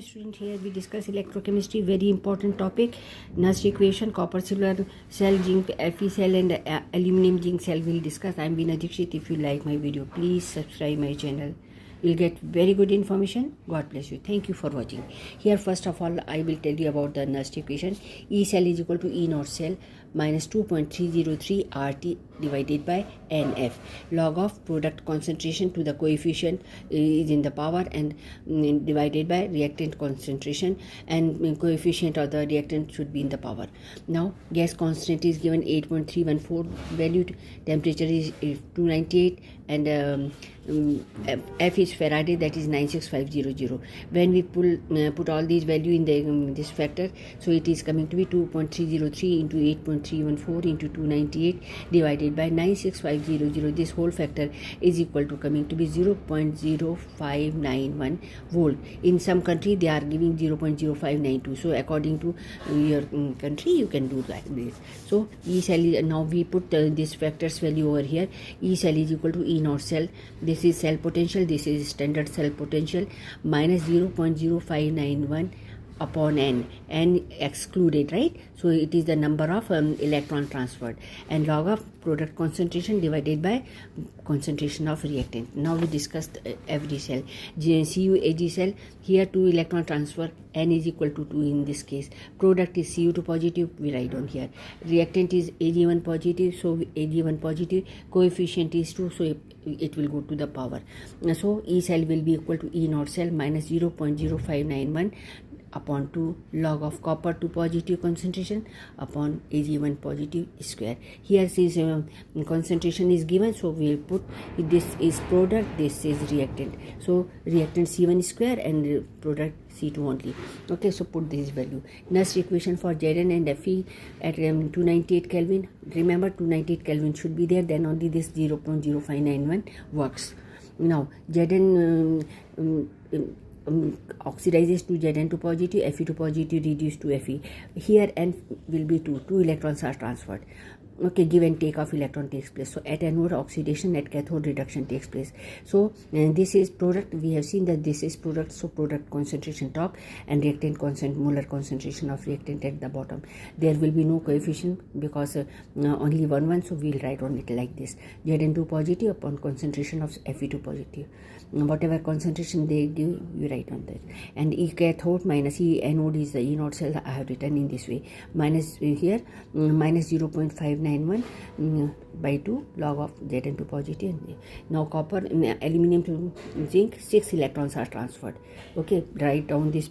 Student, here we discuss electrochemistry, very important topic. Nernst equation, copper silver cell, zinc Fe cell and aluminum zinc cell will discuss. I am Veena Dikshit. If you like my video, please subscribe my channel. You'll get very good information. God bless you. Thank you for watching. Here first of all I will tell you about the Nernst equation. E cell is equal to E naught cell minus 2.303 RT divided by NF. Log of product concentration to the coefficient is in the power and divided by reactant concentration, and coefficient of the reactant should be in the power. Now gas constant is given 8.314, value temperature is 298, and F is Faraday, that is 96500. When we put all these value in the this factor, so it is coming to be 2.303 into 8.314 into 298 divided by 96500. This whole factor is equal to coming to be 0.0591 volt. In some country they are giving 0.0592. So according to your country you can do like this. So E cell is, now we put this factors value over here. E cell is equal to E naught cell. This is cell potential, this is standard cell potential, minus 0.0591 upon n excluded, right? So it is the number of electron transferred, and log of product concentration divided by concentration of reactant. Now we discussed every cell. CuAg cell, here 2 electron transfer, n is equal to 2 in this case. Product is Cu2 positive, we write on here. Reactant is Ag1 positive, so Ag1 positive, coefficient is 2, so it will go to the power. So E cell will be equal to E naught cell minus 0.0591 upon 2 log of copper 2 positive concentration upon Ag1 positive square. Here says concentration is given, so we will put this is product, this is reactant. So reactant C1 square and product C2 only. Okay, so put this value. Nernst equation for Zn and Fe at 298 Kelvin. Remember 298 Kelvin should be there, then only this 0.0591 works. Now Zn oxidizes to Zn2 positive, Fe2 positive reduced to Fe. Here N will be 2 electrons are transferred. Okay, give and take of electron takes place. So at anode oxidation, at cathode reduction takes place. So this is product. We have seen that this is product. So product concentration top and reactant molar concentration of reactant at the bottom. There will be no coefficient because only one. So we will write on it like this: Zn2 positive upon concentration of Fe2 positive. Whatever concentration they give, you write on that. And E cathode minus E anode is the E naught cell. I have written in this way. Minus here minus 0.591 by 2 log of Zn2 positive. Now copper, aluminum to zinc, 6 electrons are transferred. Okay, write down this